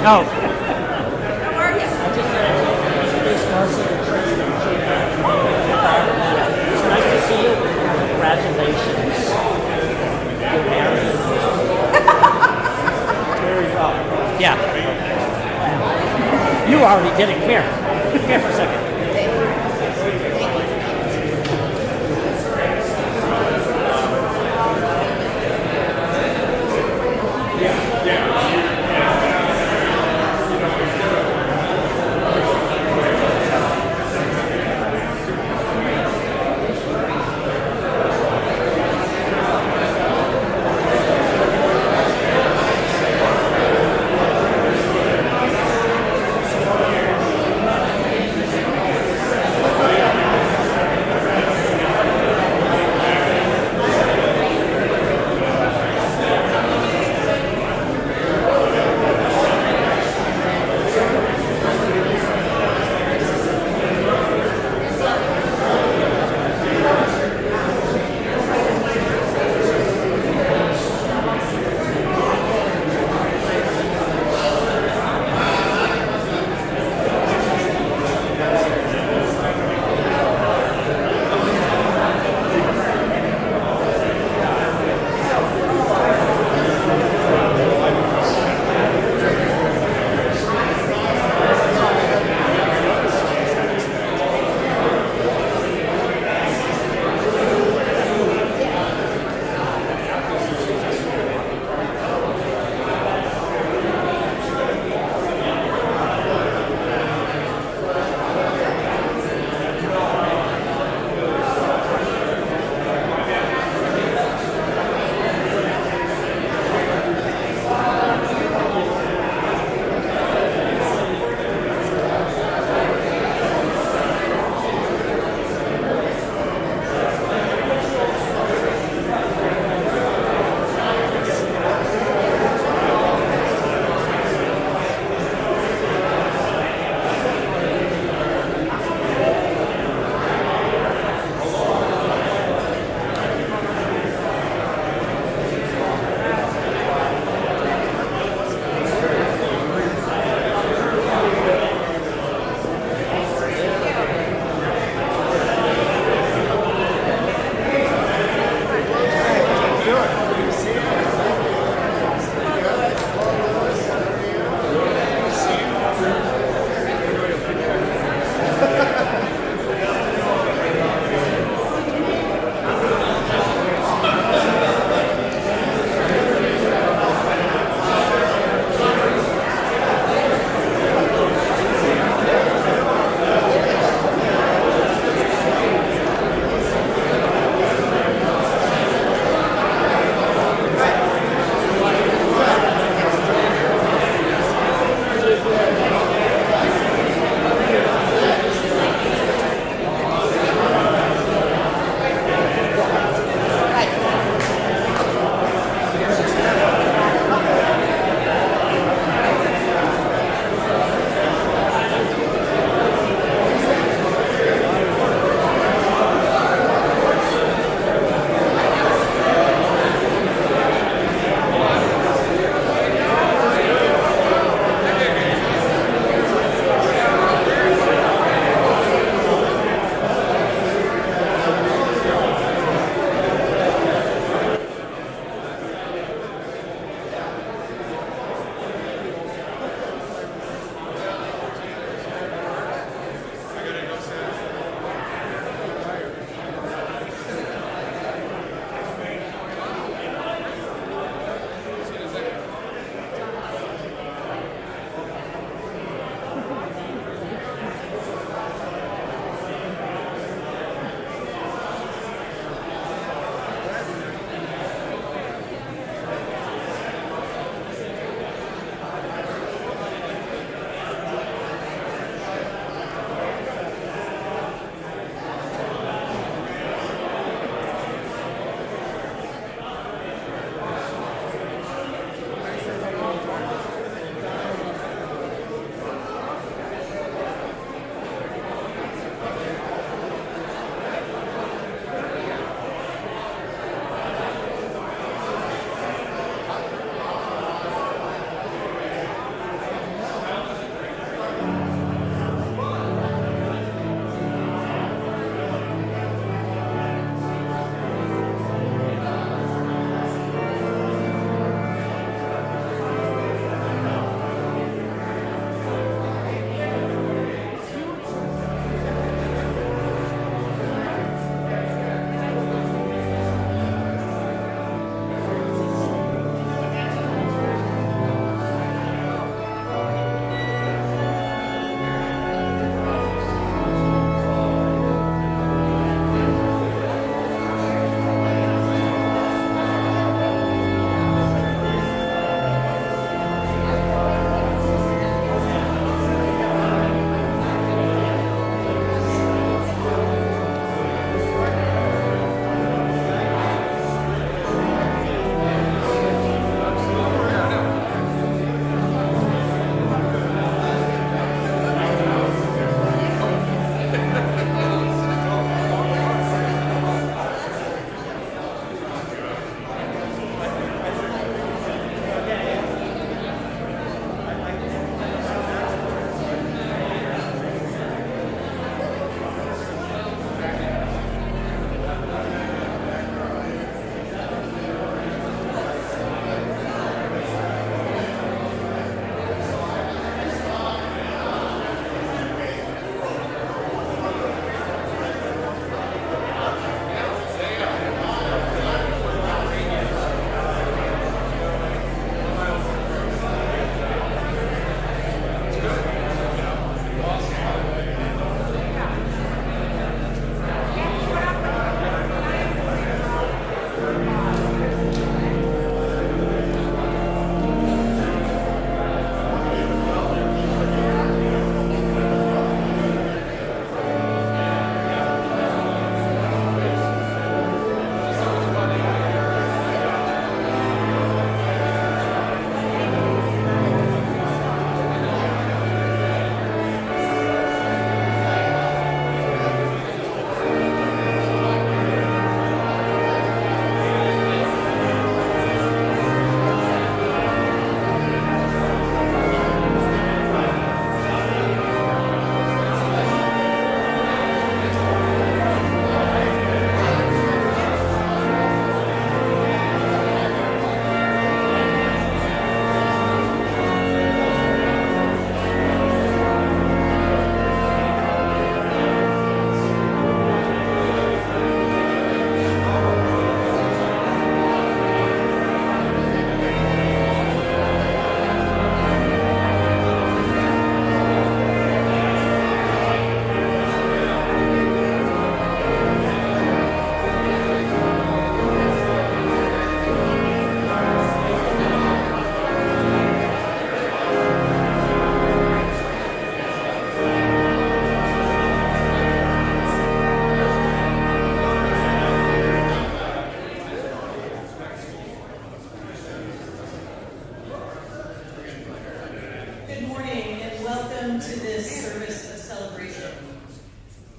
Oh, How are you? I just introduced Marcy to Tracy. It's nice to see you. Congratulations. You're married. Very well. Yeah. You already did it. Come here. Come here for a second. Welcome to this service of celebration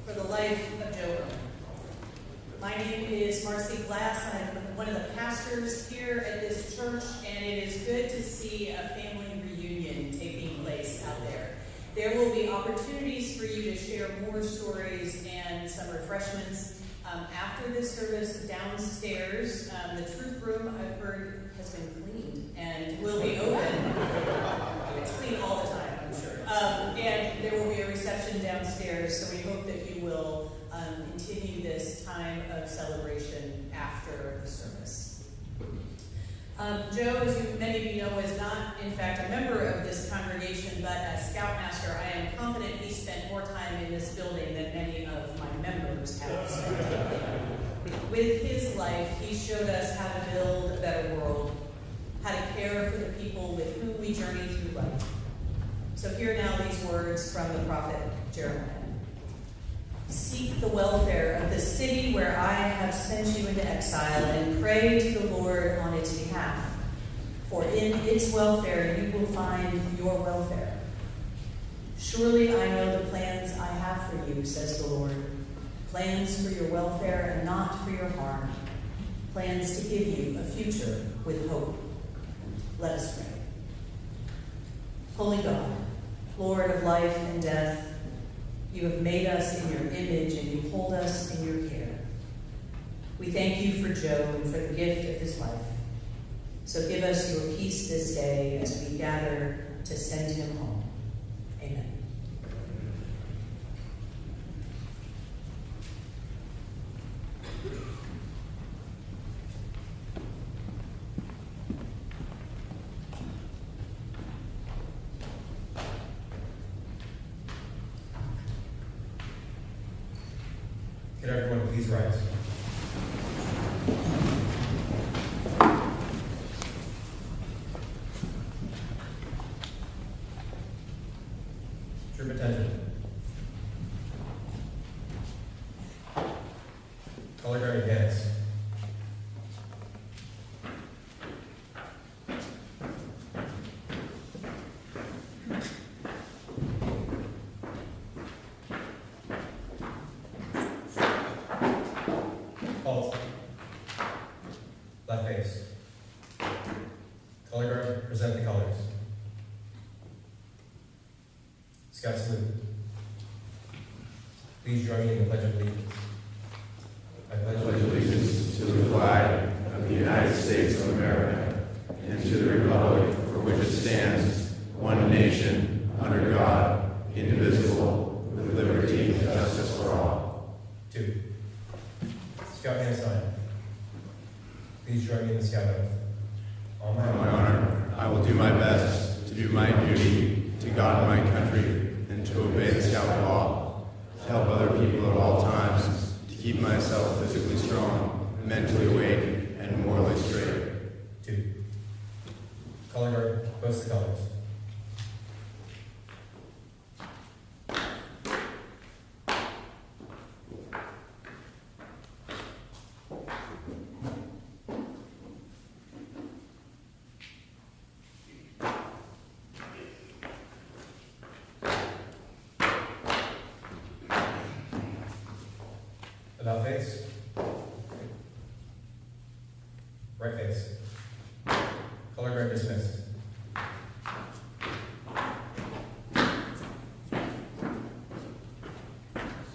for the life of Joe Ehrman. My name is Marcy Glass. I'm one of the pastors here at this church, and it is good to see a family reunion taking place out there. There will be opportunities for you to share more stories and some refreshments after this service downstairs. The truth room, I've heard, has been cleaned and will be open. It's clean all the time, I'm sure. And there will be a reception downstairs, so we hope that you will continue this time of celebration after the service. Joe, as many of you know, is not, in fact, a member of this congregation, but as Scoutmaster, I am confident he spent more time in this building than many of my members have spent. With his life, he showed us how to build a better world, how to care for the people with whom we journey through life. So hear now these words from the prophet Jeremiah. Seek the welfare of the city where I have sent you into exile, and pray to the Lord on its behalf. For in its welfare you will find your welfare. Surely I know the plans I have for you, says the Lord. Plans for your welfare and not for your harm. Plans to give you a future with hope. Let us pray. Holy God, Lord of life and death, you have made us in your image and you hold us in your care. We thank you for Joe and for the gift of his life. So give us your peace this day as we gather to send him home. Amen. Could everyone please rise? Troop attention. Color guard advance. Halt. Left face. Color guard, present the colors. Scout salute. Please join me in the Pledge of Allegiance. I pledge Allegiance to the flag of the United States of America and to the republic for which it stands, one nation, under God, indivisible, with liberty and justice for all. 2. Scout hand sign. Please join me in the scout oath. On my On my honor. honor, I will do my best to do my duty to God and my country and to obey the scout law, to help other people at all times, to keep myself physically strong, mentally awake, and morally straight. 2. Color guard, post the colors. About face. Right face. Color guard dismissed.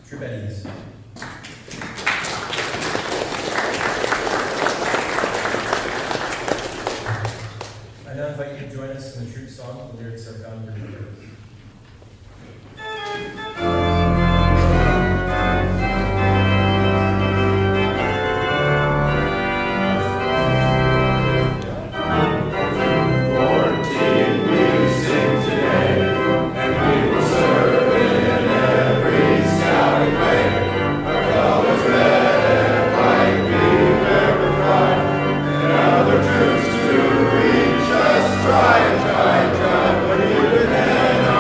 Troop at ease. I now invite you to join us in the troop song. The lyrics are found in your lyrics. Try, but even then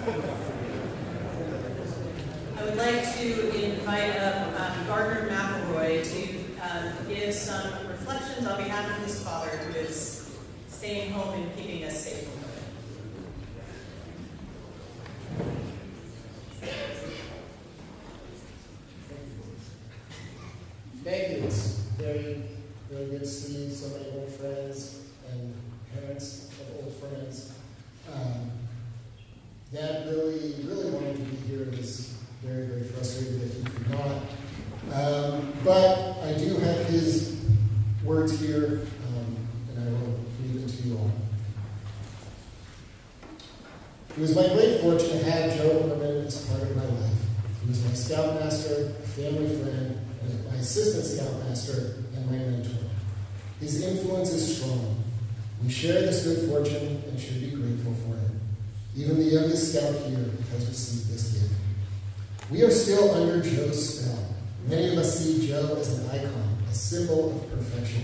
I would like to invite up Gardner McElroy to give some reflections on behalf of his father, who is staying home and keeping us safe. Thank you. It's very, very good to see so many old friends and parents of old friends. Dad really, really wanted to be here and was very, very frustrated that he could not. But I do have his words here, and I will read them to you all. It was my great fortune to have Joe Ehrman as part of my life. He was my scoutmaster, a family friend, and my assistant scoutmaster, and my mentor. His influence is strong. We share this good fortune and should be grateful for it. Even the youngest scout here has received this gift. We are still under Joe's spell. Many of us see Joe as an icon, a symbol of perfection.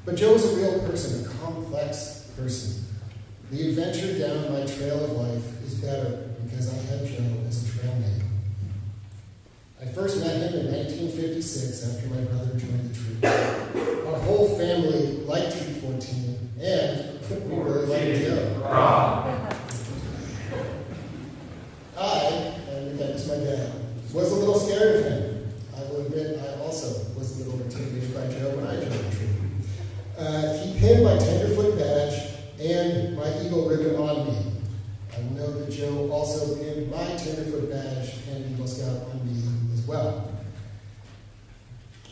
But Joe is a real person, a complex person. The adventure down my trail of life is better because I had Joe as a trailmate. I first met him in 1956 after my brother joined the troop. Our whole family liked Troop 14, and we really liked Joe. And again, it's my dad, was a little scared of him. I will admit I also was a little intimidated by Joe when I joined the troop. He pinned my tenderfoot badge and my eagle ribbon on me. I know that Joe also pinned my tenderfoot badge and Eagle Scout on me as well.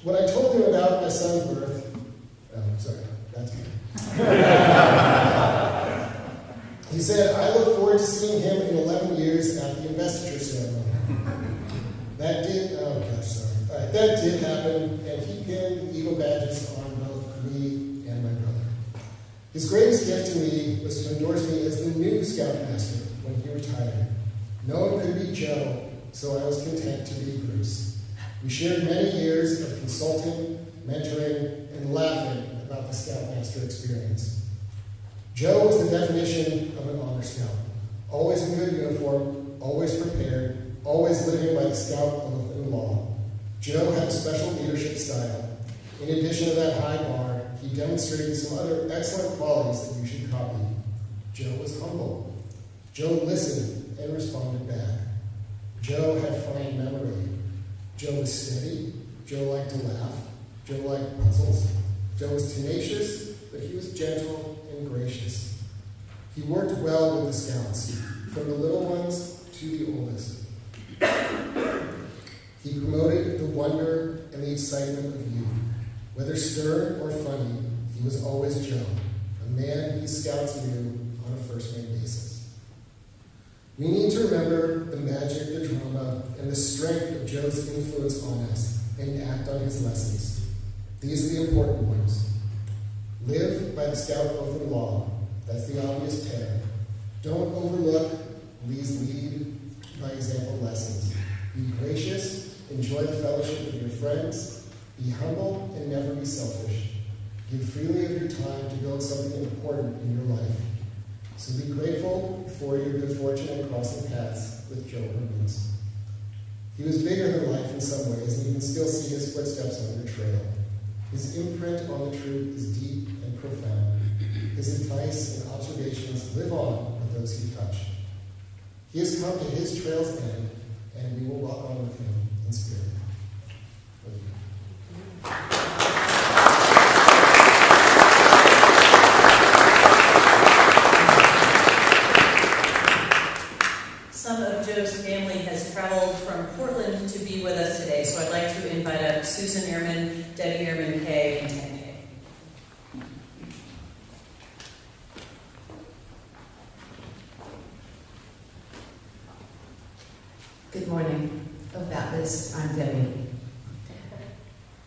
When I told him about my son's birth, that's me. He said, I look forward to seeing him in 11 years at the investiture ceremony. That did happen, and he pinned eagle badges on both me and my brother. His greatest gift to me was to endorse me as the new scoutmaster when he retired. No one could be Joe, so I was content to be Bruce. We shared many years of consulting, mentoring, and laughing about the scoutmaster experience. Joe was the definition of an honor scout. Always in good uniform, always prepared, always living by the scout oath and law. Joe had a special leadership style. In addition to that high bar, he demonstrated some other excellent qualities that you should copy. Joe was humble. Joe listened and responded back. Joe had fine memory. Joe was steady. Joe liked to laugh. Joe liked puzzles. Joe was tenacious, but he was gentle and gracious. He worked well with the scouts, from the little ones to the oldest. He promoted the wonder and the excitement of youth. Whether stern or funny, he was always Joe, a man these scouts knew on a first-name basis. We need to remember the magic, the drama, and the strength of Joe's influence on us and act on his lessons. These are the important ones. Live by the scout oath and law. That's the obvious pair. Don't overlook these lead by example lessons. Be gracious, enjoy the fellowship of your friends, be humble and never be selfish. Give freely of your time to build something important in your life. So be grateful for your good fortune in crossing paths with Joe Ehrman. He was bigger than life in some ways, and you can still see his footsteps on your trail. His imprint on the troop is deep and profound. His advice and observations live on with those he touched. He has come to his trail's end, and we will walk on with him in spirit. Some of Joe's family has traveled from Portland to be with us today, so I'd like to invite up Susan Ehrman, Debbie Ehrman, Kay, and Ted Kay. Good morning. Of that list, I'm Debbie.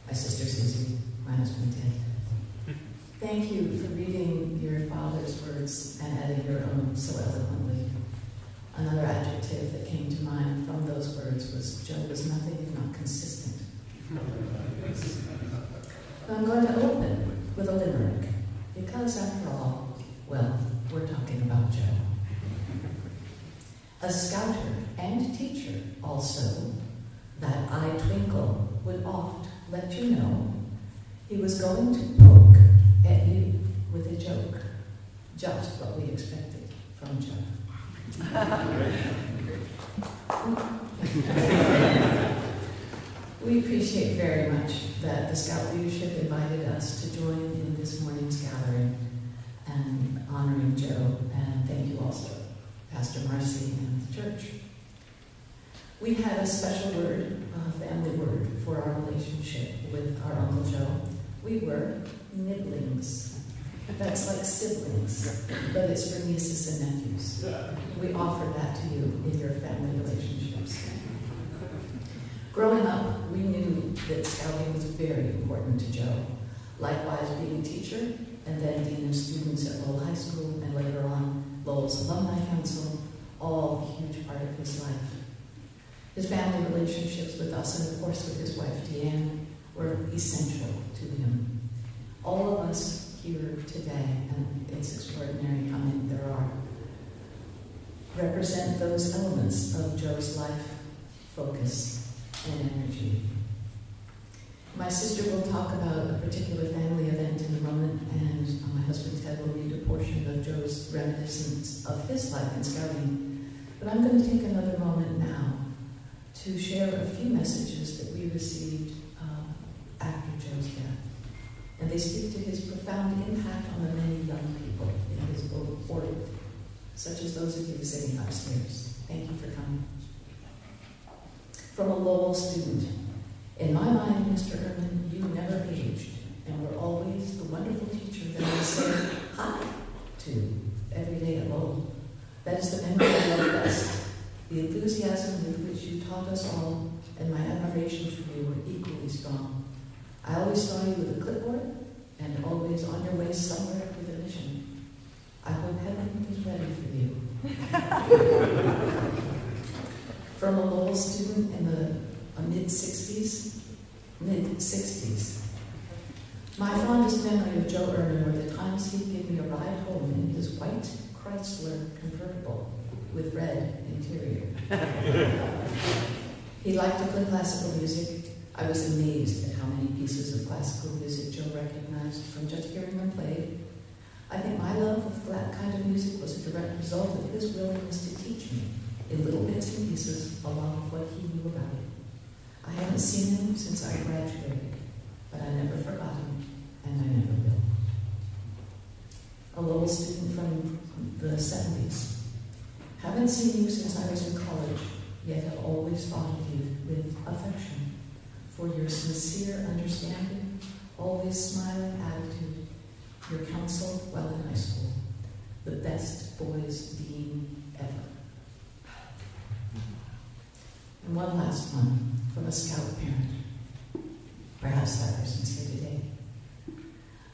My sister Susie, my husband Ted. Thank you for reading your father's words and adding your own so eloquently. Another adjective that came to mind from those words was Joe was nothing if not consistent. I'm going to open with a limerick, because after all, well, we're talking about Joe. a scouter and teacher also, that eye twinkle would oft let you know he was going to poke at you with a joke, just what we expected from Joe. We appreciate very much that the Scout leadership invited us to join in this morning's gathering and honoring Joe, and thank you also, Pastor Marcy and the church. We had a special word, a family word, for our relationship with our Uncle Joe. We were nibblings. That's like siblings, but it's for nieces and nephews. We offer that to you in your family relationships. Growing up, we knew that scouting was very important to Joe. Likewise, being a teacher, and then dean of students at Lowell High School, and later on, Lowell's Alumni Council, all a huge part of his life. His family relationships with us, and of course with his wife, Deanne, were essential to him. All of us here today, and it's extraordinary how many there are, represent those elements of Joe's life, focus, and energy. My sister will talk about a particular family event in a moment, and my husband Ted will read a portion of Joe's reminiscence of his life in scouting. But I'm going to take another moment now to share a few messages that we received after Joe's death. And they speak to his profound impact on the many young people in his order, such as those of you sitting upstairs. Thank you for coming. From a Lowell student. In my mind, Mr. Ehrman, you never aged, and were always the wonderful teacher that I say hi to every day at Lowell. That is the memory I love best. The enthusiasm with which you taught us all, and my admiration for you were equally strong. I always saw you with a clipboard, and always on your way somewhere with a mission. I hope heaven is ready for you. From a Lowell student in the mid-60s. My fondest memory of Joe Ehrman were the times he'd give me a ride home in his white Chrysler convertible with red interior. He liked to play classical music. I was amazed at how many pieces of classical music Joe recognized from just hearing them played. I think my love of that kind of music was a direct result of his willingness to teach me in little bits and pieces along with what he knew about it. I haven't seen him since I graduated, but I never forgot him, and I never will. A Lowell student from the 70s. Haven't seen you since I was in college, yet have always thought of you with affection for your sincere understanding, always smiling attitude, your counsel while in high school, the best boys dean ever. And one last one from a Scout parent. Perhaps that person's here today.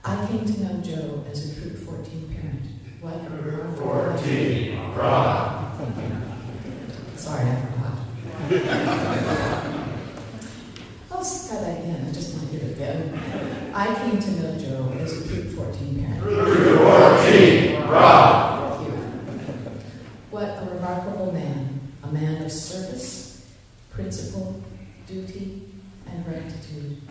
I came to know Joe as a Troop 14 parent. What? Troop 14, rock. Sorry, I forgot. I'll try that again. I just want to hear it again. I came to know Joe as a Troop 14 parent. Troop 14, rock. Thank you. What a remarkable man. A man of service, principle, duty, and rectitude.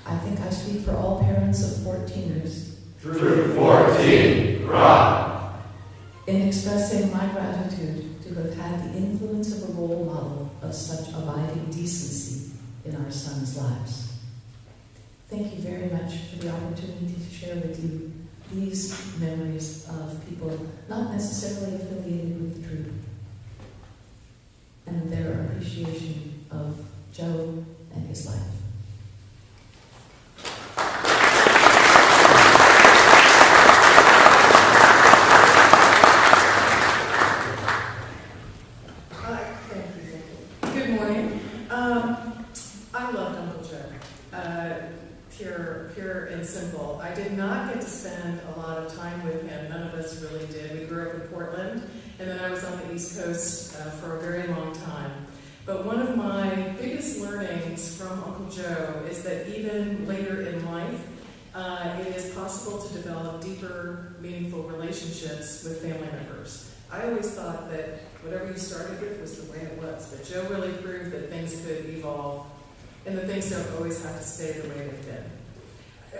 I think I speak for all parents of 14ers. Troop 14, rock. In expressing my gratitude to have had the influence of a role model of such abiding decency in our sons' lives. Thank you very much for the opportunity to share with you these memories of people not necessarily affiliated with the troop, and their appreciation of Joe and his life. Good morning. I loved Uncle Joe. Pure and simple. I did not get to spend a lot of time with him. None of us really did. We grew up in Portland, and then I was on the East Coast for a very long time. But one of my biggest learnings from Uncle Joe is that even later in life, it is possible to develop deeper, meaningful relationships with family members. I always thought that whatever you started with was the way it was, but Joe really proved that things could evolve and that things don't always have to stay the way they've been.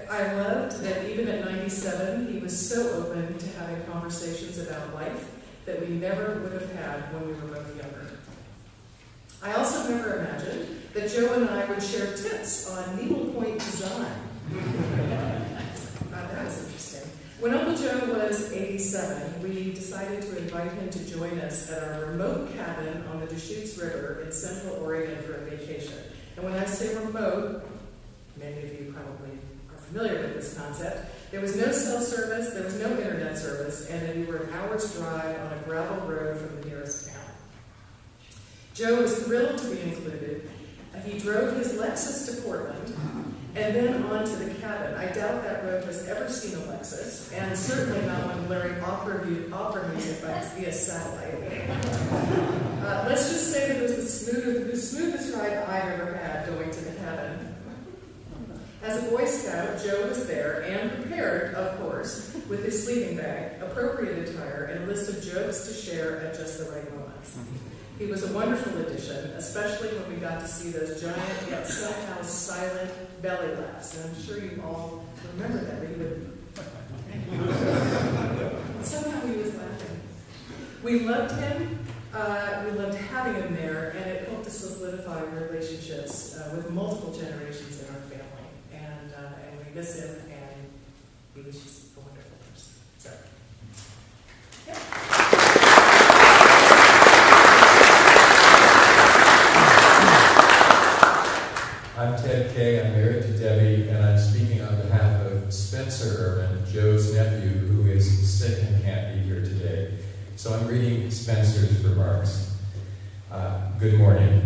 I loved that even at 97, he was so open to having conversations about life that we never would have had when we were both younger. I also never imagined that Joe and I would share tips on needlepoint design. That was interesting. When Uncle Joe was 87, we decided to invite him to join us at our remote cabin on the Deschutes River in Central Oregon for a vacation. And when I say remote, many of you probably are familiar with this concept. There was no cell service, there was no internet service, and then we were an hour's drive on a gravel road from the nearest town. Joe was thrilled to be included. He drove his Lexus to Portland and then on to the cabin. I doubt that road has ever seen a Lexus, and certainly not one blaring opera music via satellite. Let's just say that it was the smoothest ride I've ever had going to the cabin. As a Boy Scout, Joe was there and prepared, of course, with his sleeping bag, appropriate attire, and a list of jokes to share at just the right moments. He was a wonderful addition, especially when we got to see those giant yet somehow silent belly laughs. And I'm sure you all remember that. But he would... somehow he was laughing. We loved him. We loved having him there, and it helped to solidify relationships with multiple generations in our family. And we miss him, and we wish he's a wonderful person. So, yeah. I'm Ted Kay. I'm married to Debbie, and I'm speaking on behalf of Spencer Ehrman, Joe's nephew, who is sick and can't be here today. So I'm reading Spencer's remarks. Good morning.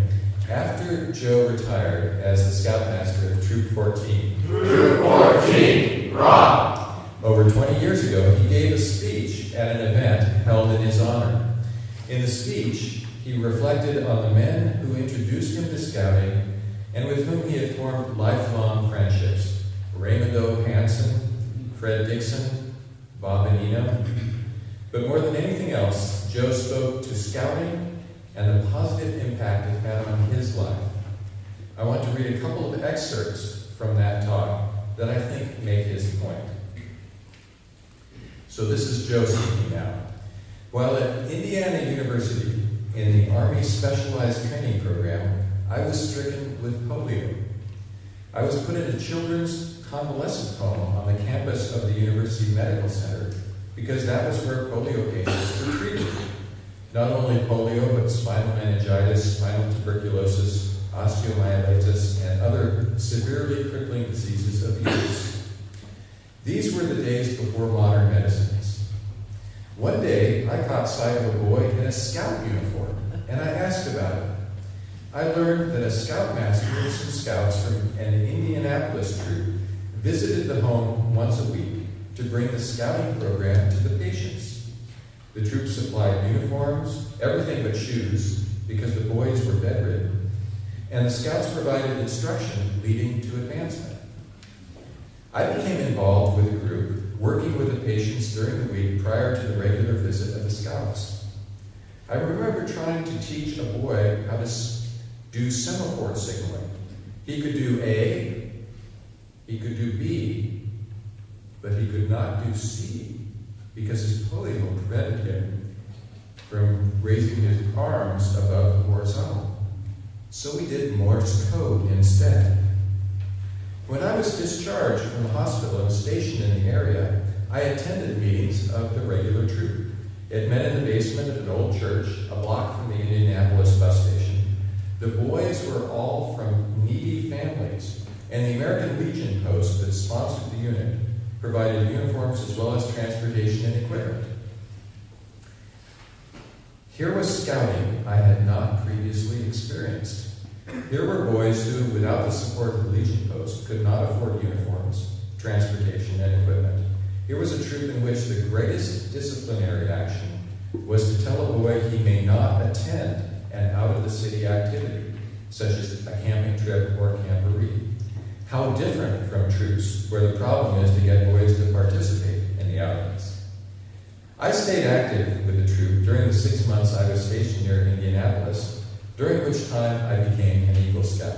After Joe retired as the Scoutmaster of Troop 14, Troop 14, rock! Over 20 years ago, he gave a speech at an event held in his honor. In the speech, he reflected on the men who introduced him to Scouting and with whom he had formed lifelong friendships: Raymond O. Hansen, Fred Dixon, Bob Benino. But more than anything else, Joe spoke to Scouting and the positive impact it had on his life. I want to read a couple of excerpts from that talk that I think make his point. So this is Joe speaking now. While at Indiana University in the Army Specialized Training Program, I was stricken with polio. I was put in a children's convalescent home on the campus of the University Medical Center because that was where polio patients were treated. Not only polio, but spinal meningitis, spinal tuberculosis, osteomyelitis, and other severely crippling diseases of youth. These were the days before modern medicines. One day, I caught sight of a boy in a scout uniform, and I asked about it. I learned that a scoutmaster and some scouts from an Indianapolis troop visited the home once a week to bring the scouting program to the patients. The troop supplied uniforms, everything but shoes, because the boys were bedridden, and the scouts provided instruction leading to advancement. I became involved with the group, working with the patients during the week prior to the regular visit of the scouts. I remember trying to teach a boy how to do semaphore signaling. He could do A, he could do B, but he could not do C because his polio prevented him from raising his arms above the horizontal. So we did Morse code instead. When I was discharged from the hospital and stationed in the area, I attended meetings of the regular troop. It met in the basement of an old church, a block from the Indianapolis bus station. The boys were all from needy families, and the American Legion post that sponsored the unit provided uniforms as well as transportation and equipment. Here was scouting I had not previously experienced. Here were boys who, without the support of the Legion post, could not afford uniforms, transportation, and equipment. Here was a troop in which the greatest disciplinary action was to tell a boy he may not attend an out-of-the-city activity, such as a camping trip or camporee. How different from troops where the problem is to get boys to participate in the outings. I I stayed active with the troop during the 6 months I was stationed near Indianapolis, during which time I became an Eagle Scout.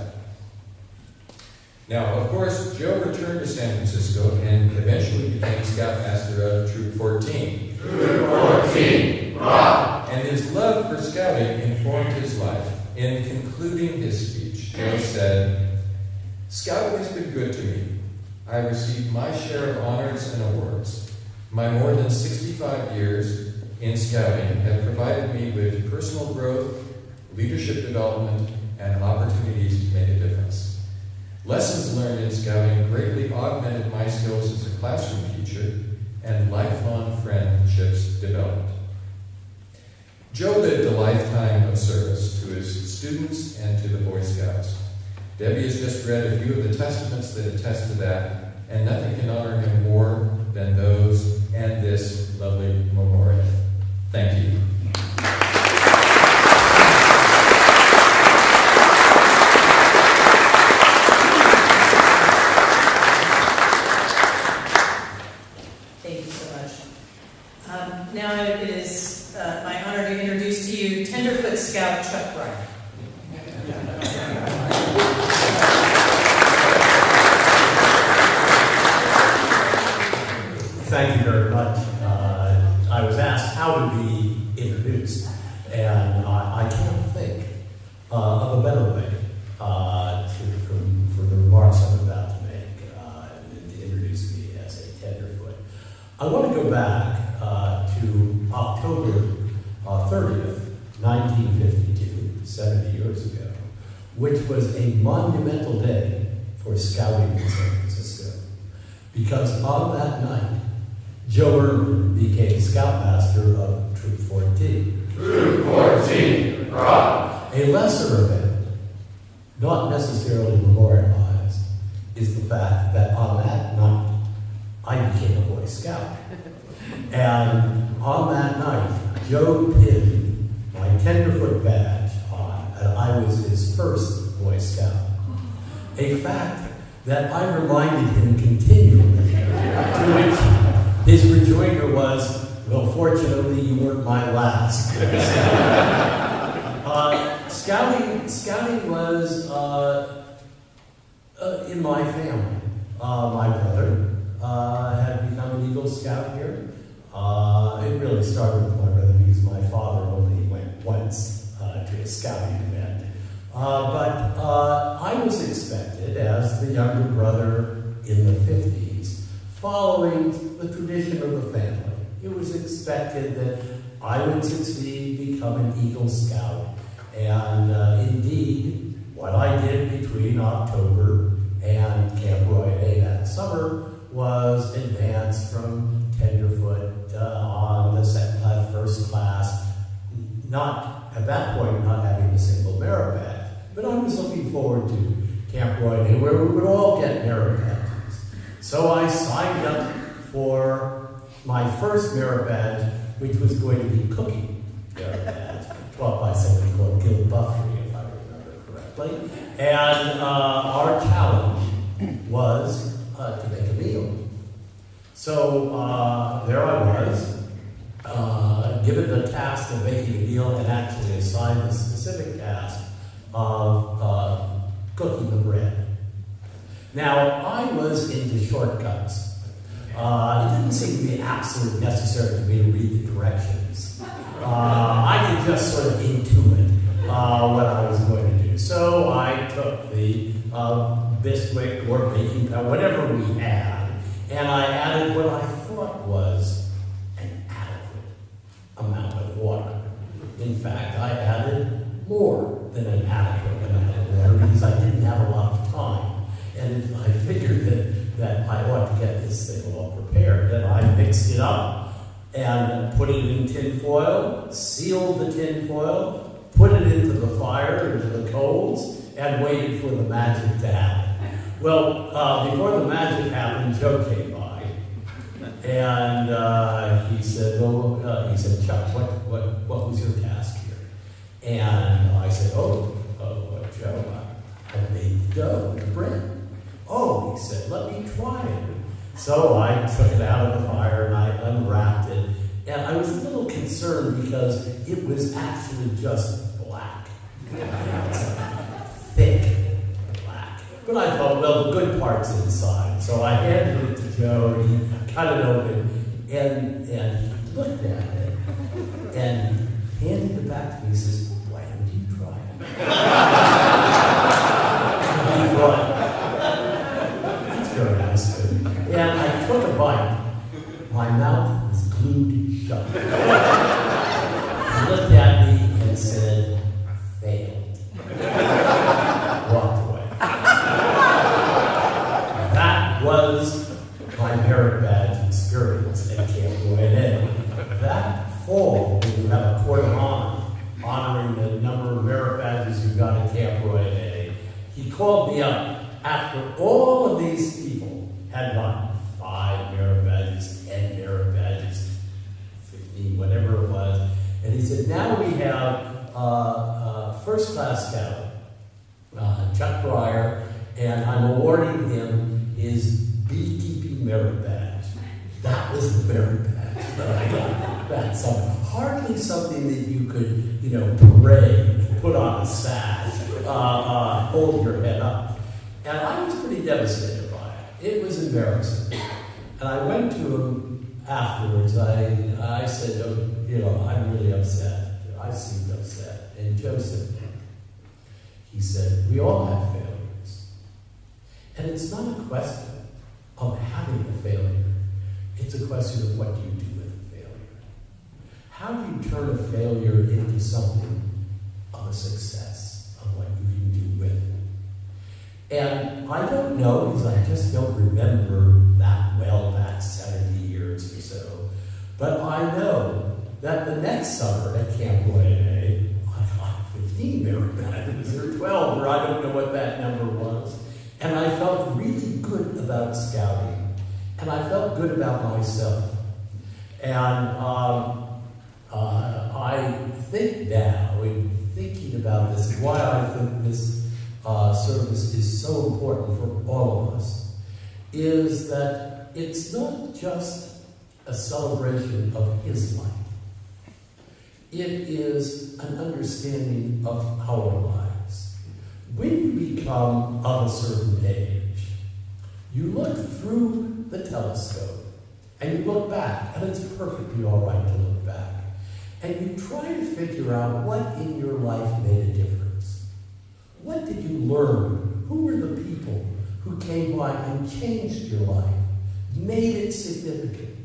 Now, of course, Joe returned to San Francisco and eventually became Scoutmaster of Troop 14. Troop 14, rock! And his love for scouting informed his life. In concluding his speech, Joe said, "Scouting has been good to me. I received my share of honors and awards. My more than 65 years in scouting have provided me with personal growth, leadership development, and opportunities to make a difference. Lessons learned in scouting greatly augmented my skills as a classroom teacher, and lifelong friendships developed." Joe lived a lifetime of service to his students and to the Boy Scouts. Debbie has just read a few of the testaments that attest to that, and nothing can honor him more than those and this lovely memorial. Thank you. Thank you so much. Now it is my honor to introduce to you Tenderfoot Scout Chuck Breyer. Thank you very much. I was asked how to be introduced, and I can't think of a better way for the remarks I'm about to make than to introduce me as a tenderfoot. I want to go back to October 30th, 1952, 70 years ago, which was a monumental day for scouting in San Francisco, because on that night, Joe Ehrman became Scoutmaster of Troop 14. Troop 14, rock! A lesser event, not necessarily memorialized, is the fact that on that night, I became a Boy Scout. And on that night, Joe pinned my tenderfoot badge on, and I was his first Boy Scout. A fact that I reminded him continually, to which his rejoinder was, "Well, fortunately, you weren't my last." Scouting was in my family. My brother had become an Eagle Scout here. It really started with my brother because my father only went once to a scouting event. But I was expected, as the younger brother in the 50s, following the tradition of the family. It was expected that I would succeed, become an Eagle Scout, and indeed, what I did between October and Camp Roy Day that summer was advance from tenderfoot on the second class, first class, not, at that point, not having a single merit badge, but I was looking forward to Camp Roy Day, where we would all get merit badges. So I signed up for my first merit badge, which was going to be cooking merit badge, taught by somebody called Gil Buffrey, if I remember correctly. And our challenge was to make a meal. So there I was, given the task of making a meal and actually assigned the specific task of cooking the bread. Now, I was into shortcuts. It didn't seem to be absolutely necessary for me to read the directions. I could just sort of intuit what I was going to do. So I took the Bisquick or baking powder, whatever we had, and I added what I thought was an adequate amount of water. In fact, I added more than an adequate amount of water because I didn't have a lot of time. And I figured that I ought to get this thing all prepared. And I mixed it up and put it in tin foil, sealed the tin foil, put it into the fire, into the coals, and waited for the magic to happen. Well, before the magic happened, Joe came by, and he said, "Chuck, what was your task here?" And I said, "Oh, Joe, I made the dough, the bread." "Oh," he said, "let me try it." So I took it out of the fire and I unwrapped it, And I was a little concerned because it was actually just black. Thick black. But I thought, well, the good part's inside. So I handed it to Joe, and he cut it open, and he looked at it, and he handed it back to me. He says, why don't you try it? And I thought, that's very nice of him. And I took a bite. My mouth was glued shut. He looked at me and said, failed. Walked away. That was my merit badge experience at Camp Royal. That fall, when you have a court of honor honoring the number of merit badges you got at Camp Royal, he called me up after all of these people had gotten 5 merit badges, 10 merit badges, 15, whatever it was. And he said, now we have first class scout, Chuck Breyer, and I'm awarding him his beekeeping merit badge. That was the merit badge that I got that summer. Hardly something that you could, parade, put on a sash, hold your head up. And I was pretty devastated by it. It was embarrassing. And I went to him afterwards. I said, I'm really upset. I seemed upset. And Joseph, he said, we all have failures. And it's not a question of having a failure. It's a question of what do you do with a failure. How do you turn a failure into something of a success, of what you can do with it? And I don't know, because I just don't remember that well back 70 years or so. But I know that the next summer at Camp Royal, I got 15 merit badges, or 12, or I don't know what that number was. And I felt really good about scouting. And I felt good about myself. And I think now, in thinking about this, why I think this service is so important for all of us, is that it's not just a celebration of his life. It is an understanding of our lives. When you become of a certain age, you look through the telescope and you look back, and it's perfectly all right to look back, and you try to figure out what in your life made a difference. What did you learn? Who were the people who came by and changed your life, made it significant,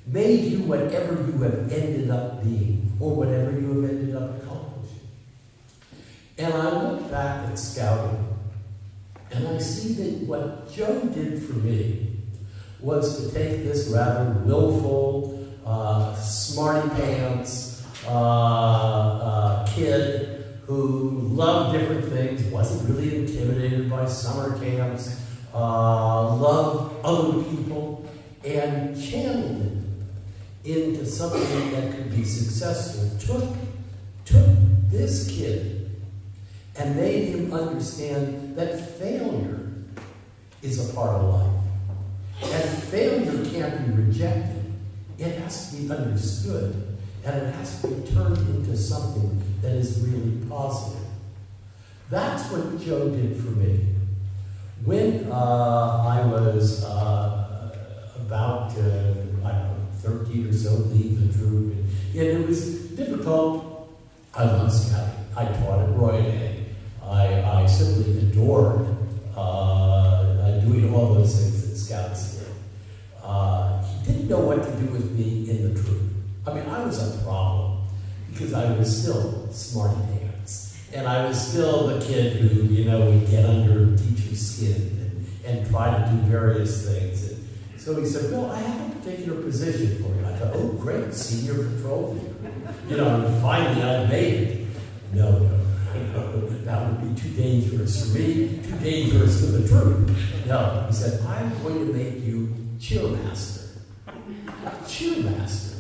made you whatever you have ended up being, or whatever you have ended up accomplishing? And I look back at scouting, and I see that what Joe did for me was to take this rather willful, smarty pants kid who loved different things, wasn't really intimidated by summer camps, loved other people, and channeled it into something that could be successful. Took this kid and made him understand that failure is a part of life. And failure can't be rejected. It has to be understood, and it has to be turned into something that is really positive. That's what Joe did for me. When I was about, 13 or so, leave the troop, and it was difficult. I love scouting. I taught at Royal. I simply adored doing all those things that scouts did. He didn't know what to do with me in the troop. I mean, I was a problem because I was still smarty pants. And I was still the kid who, would get under teacher's skin and try to do various things. And so he said, well, I have a particular position for you. I thought, oh, great, senior patrol leader. And finally I made it. No, that would be too dangerous for me, too dangerous for the troop. No, he said, I'm going to make you cheermaster. Cheermaster.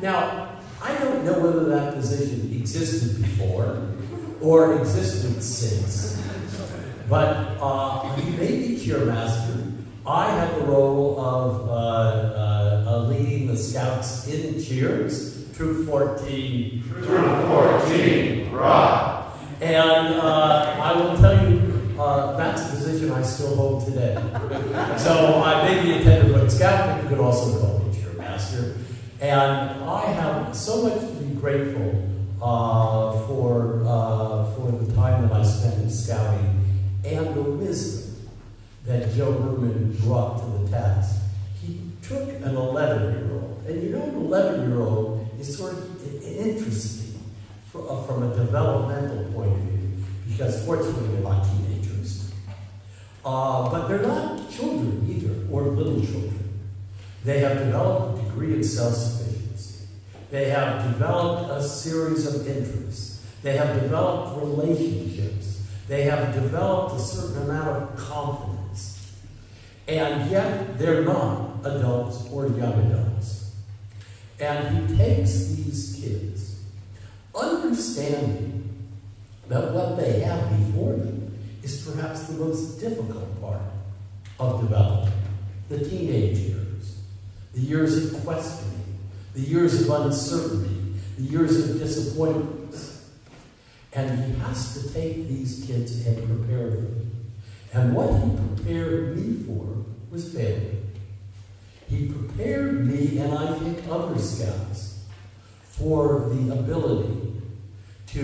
Now, I don't know whether that position existed before or existed since, but he made me cheermaster. I had the role of leading the the Scouts in cheers. Troop 14. Troop 14, rock. And I will tell you, that's a position I still hold today. So I may be intended for a scout, but you could also call me cheermaster. And I have so much to be grateful for the time that I spent in scouting and the wisdom that Joe Ehrman brought to the task. He took an 11-year-old, and you know, an 11-year-old is sort of interesting from a developmental point of view, because fortunately they're not teenagers. But they're not children either, or little children. They have developed a degree of self-sufficiency. They have developed a series of interests. They have developed relationships. They have developed a certain amount of confidence. And yet they're not adults or young adults. And he takes these kids, understanding that what they have before them is perhaps the most difficult part of development. The teenage years, the years of questioning, the years of uncertainty, the years of disappointments. And he has to take these kids and prepare them. And what he prepared me for was failure. He prepared me, and I think other scouts, for the ability to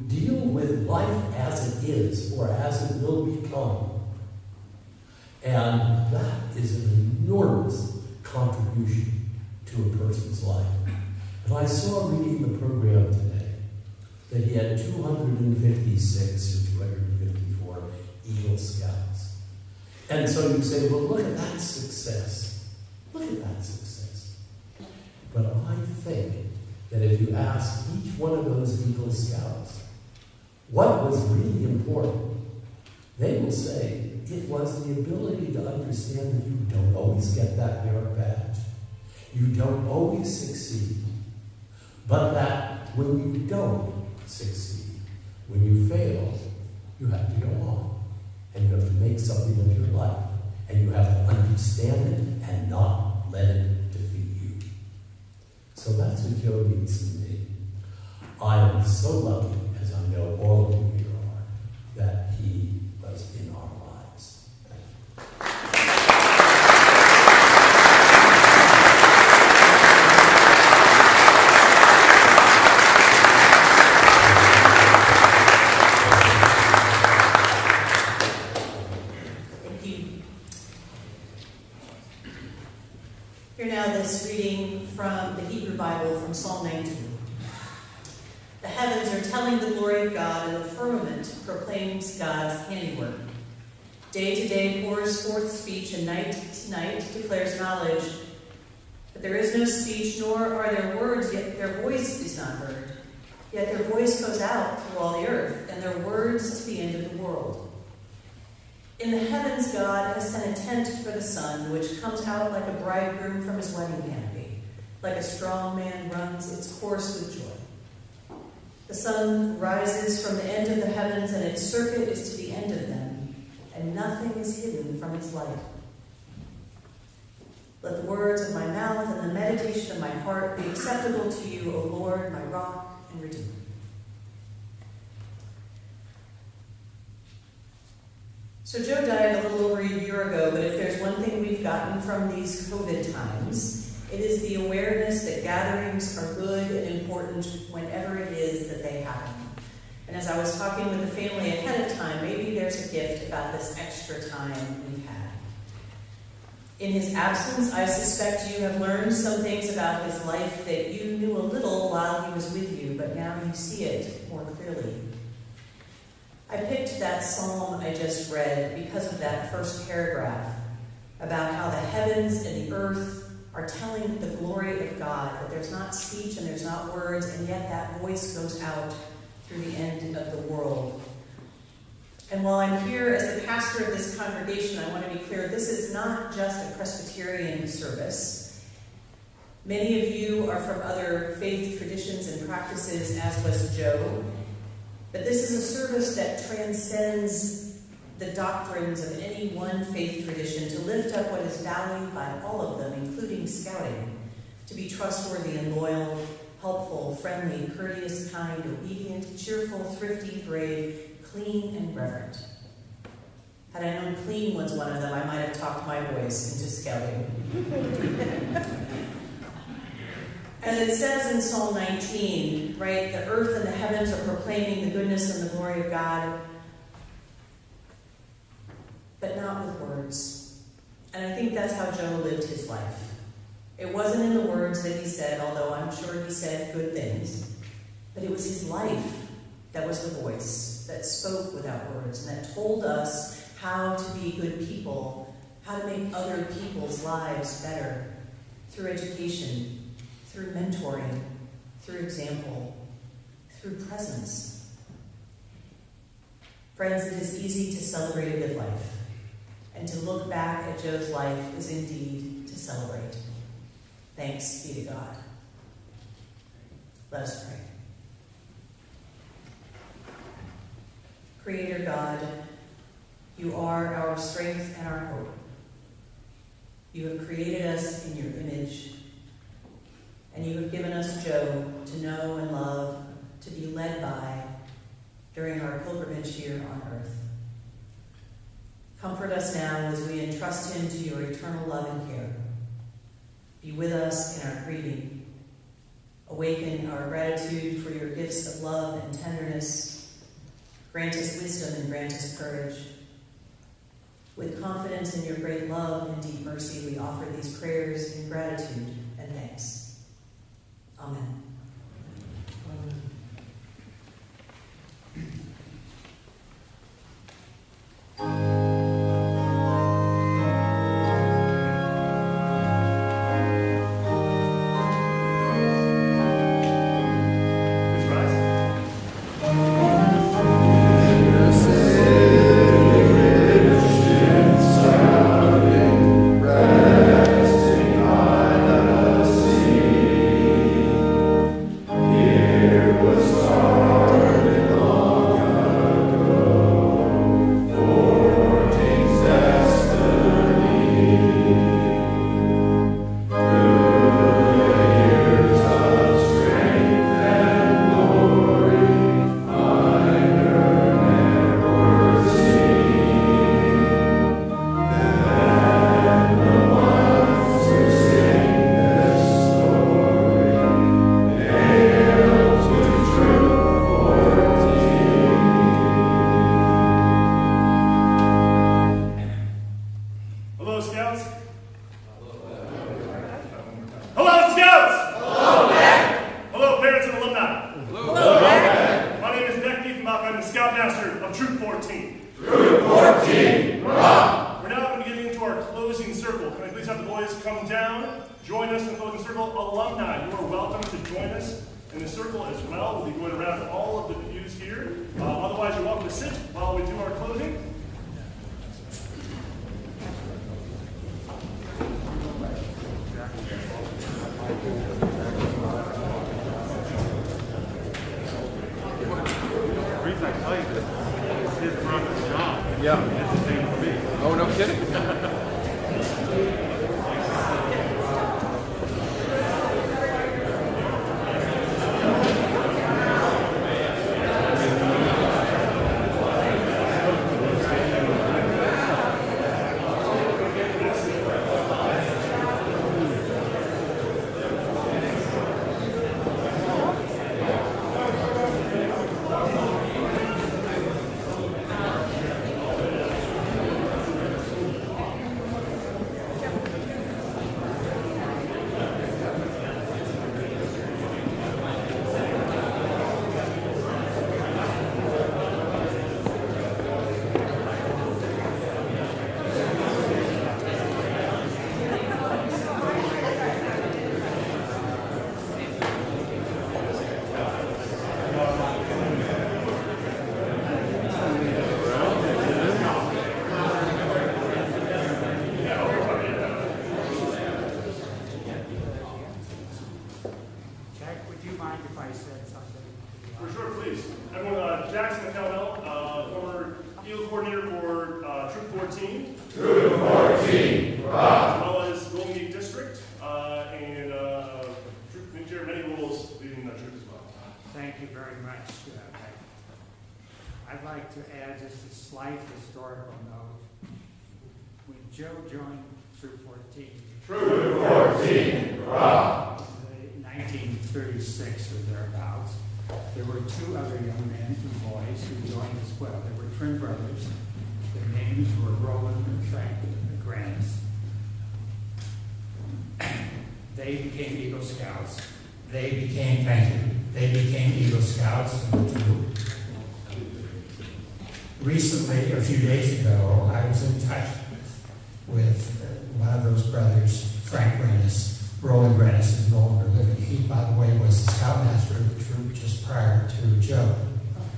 deal with life as it is, or as it will become. And that is an enormous contribution to a person's life. And I saw reading the program today that he had 256 or 254 Eagle Scouts. And so you say, well, look at that success. Look at that success. But I think that if you ask each one of those Eagle Scouts what was really important, they will say it was the ability to understand that you don't always get that merit badge. You don't always succeed. But that when you don't succeed, when you fail, you have to go on. And you have to make something of your life. And you have to understand it and not let it defeat you. So that's what Joe means to me. I am so lucky, as I know all of you here are, that he was in our lives. Thank you. Hear now this reading from the Hebrew Bible from Psalm 19. The heavens are telling the glory of God, and the firmament proclaims God's handiwork. Day to day pours forth speech, and night to night declares knowledge. But there is no speech, nor are there words, yet their voice is not heard. Yet their voice goes out through all the earth, and their words to the end of the world. In the heavens God has sent a tent for the sun, which comes out like a bridegroom from his wedding canopy. Like a strong man runs its course with joy. The sun rises from the end of the heavens, and its circuit is to the end of them, and nothing is hidden from its light. Let the words of my mouth and the meditation of my heart be acceptable to you, O Lord, my rock and redeemer. So Joe died a little over a year ago, but if there's one thing we've gotten from these COVID times, it is the awareness that gatherings are good and important whenever it is that they happen. And as I was talking with the family ahead of time, maybe there's a gift about this extra time we've had. In his absence, I suspect you have learned some things about his life that you knew a little while he was with you, but now you see it more clearly. I picked that psalm I just read because of that first paragraph about how the heavens and the earth are telling the glory of God, that there's not speech and there's not words, and yet that voice goes out through the end of the world. And while I'm here as the pastor of this congregation, I want to be clear, this is not just a Presbyterian service. Many of you are from other faith traditions and practices, as was Joe. But this is a service that transcends the doctrines of any one faith tradition to lift up what is valued by all of them, including scouting, to be trustworthy and loyal, helpful, friendly, courteous, kind, obedient, cheerful, thrifty, brave, clean, and reverent. Had I known clean was one of them, I might have talked my boys into scouting. As it says in Psalm 19, right, the earth and the heavens are proclaiming the goodness and the glory of God, but not with words. And I think that's how Joe lived his life. It wasn't in the words that he said, although I'm sure he said good things, but it was his life that was the voice that spoke without words and that told us how to be good people, how to make other people's lives better through education, through mentoring, through example, through presence. Friends, it is easy to celebrate a good life, and to look back at Joe's life is indeed to celebrate. Thanks be to God. Let us pray. Creator God, you are our strength and our hope. You have created us in your image, and you have given us Joe to know and love, to be led by during our pilgrimage here on earth. Comfort us now as we entrust him to your eternal love and care. Be with us in our grieving. Awaken our gratitude for your gifts of love and tenderness. Grant us wisdom and grant us courage. With confidence in your great love and deep mercy, we offer these prayers in gratitude and thanks. Amen. Troop 14, rock! As well as Golden Gate District and leading the troop as well. Thank you very much. I'd like to add just a slight historical note. When Joe joined Troop 14, Troop 14, hurrah! 1936 or thereabouts, there were two other young men, two boys, who joined as well. They were twin brothers. Their names were Roland and Frank Grants. They became Eagle Scouts. They became Eagle Scouts. Recently, a few days ago, I was in touch with one of those brothers, Frank Rennis. Roland Rennis is no longer living. He, by the way, was the scoutmaster of the troop just prior to Joe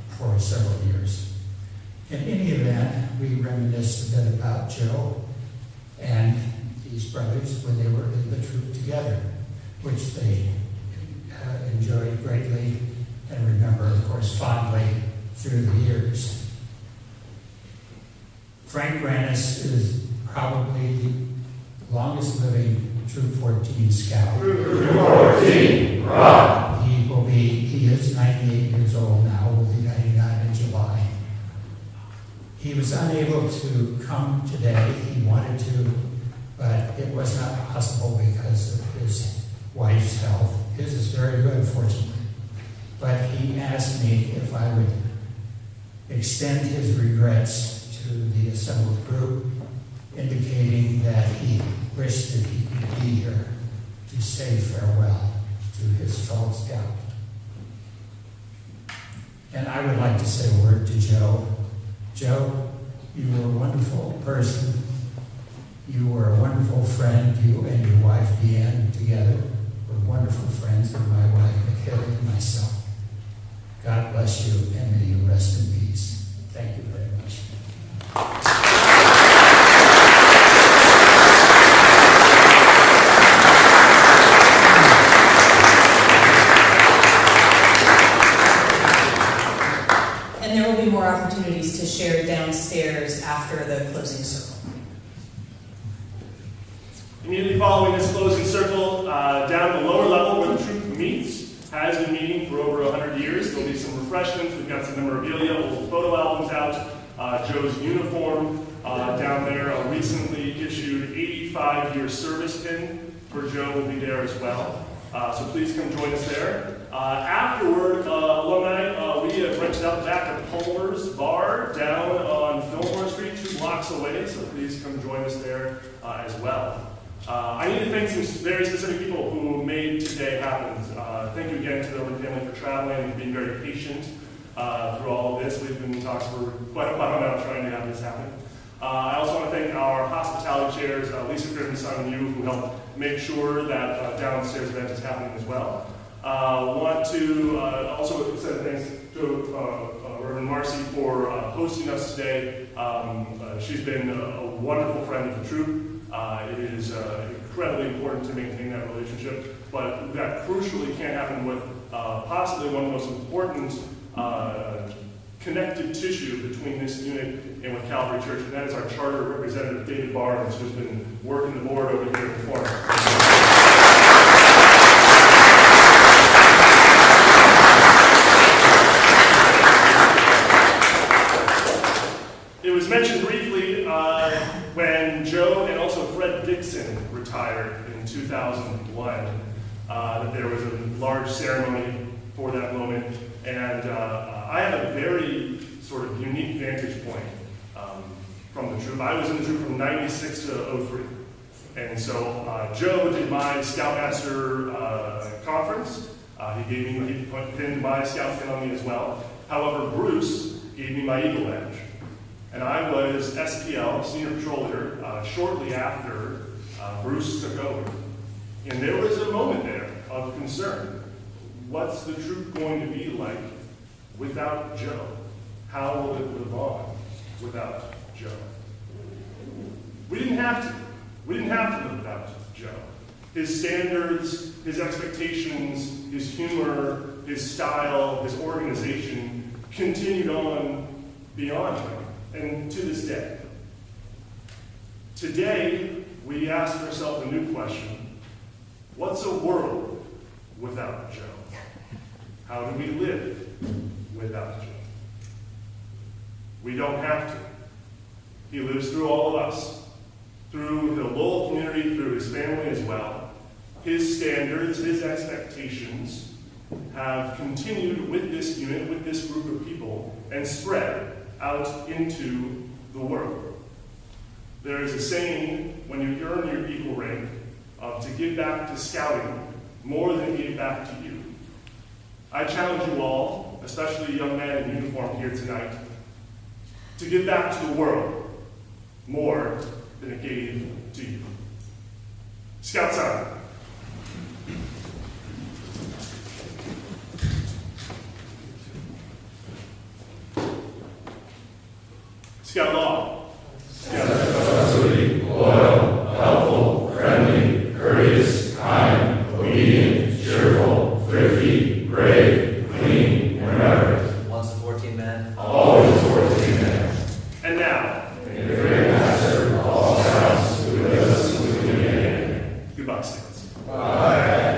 for several years. In any event, we reminisced a bit about Joe and these brothers when they were in the troop together, which they enjoyed greatly and remember, of course, fondly through the years. Frank Rennis is probably the longest living Troop 14 scout. Troop 14, hurrah! He is 98 years old now, will be 99 in July. He was unable to come today. He wanted to, but it was not possible because of his wife's health. His is very good, fortunately. But he asked me if I would extend his regrets to the assembled group, indicating that he wished that he could be here to say farewell to his fellow scout. And I would like to say a word to Joe. Joe, you were a wonderful person. You were a wonderful friend. You and your wife, Deanne, together were wonderful friends, and my wife, McHale, and myself. God bless you, and may you rest in peace. Thank you very much. And there will be more opportunities to share downstairs after the closing circle. Immediately following this closing circle, down the lower level where the troop meets, has been meeting for over 100 years. There'll be some refreshments. We've got some memorabilia, old photo albums out, Joe's uniform down there, a recently issued 85-year service pin for Joe will be there as well. So please come join us there. Afterward, alumni, we have rented out the back of Palmer's Bar down on Fillmore Street, 2 blocks away, so please come join us there as well. I need to thank some very specific people who made today happen. Thank you again to the Ehrman family for traveling and being very patient through all of this. We've been in talks for quite a while now trying to have this happen. I also want to thank our hospitality chairs, Lisa Griffin, Simon Yu, who helped make sure that downstairs event is happening as well. Want to also send thanks to Reverend Marcy for hosting us today. She's been a wonderful friend of the troop. It is incredibly important to maintain that relationship, but that crucially can't happen with possibly one of the most important connective tissue between this unit and with Calvary Church, and that is our charter representative, David Barnes, who's been working the board over here before. It was mentioned briefly when Joe and also Fred Dixon retired in 2001 that there was a large ceremony for that moment, and I had a very sort of unique vantage point from the troop. I was in the troop from 96 to 03, and so Joe did my Scoutmaster conference. He pinned my Scout pin on me as well. However, Bruce gave me my Eagle Badge. And I was SPL, Senior Patrol Leader, shortly after Bruce took over. And there was a moment there of concern. What's the troop going to be like without Joe? How will it live on without Joe? We didn't have to. We didn't have to live without Joe. His standards, his expectations, his humor, his style, his organization continued on beyond him. And to this day. Today, we ask ourselves a new question. What's a world without Joe? How do we live without Joe? We don't have to. He lives through all of us, through the Lowell community, through his family as well. His standards, his expectations have continued with this unit, with this group of people, and spread out into the world. There is a saying when you earn your eagle rank of to give back to scouting more than give back to you. I challenge you all, especially young men in uniform here tonight, to give back to the world more than it gave to you. Scout Sergeant. Scout Law. Trustworthy, loyal, helpful, friendly, courteous, kind, obedient, cheerful, thrifty, brave, clean, and reverent. Once a 14-man. Always a 14-man. And now, may the great master of all scouts who with us with you. Goodbye, Scouts. Bye.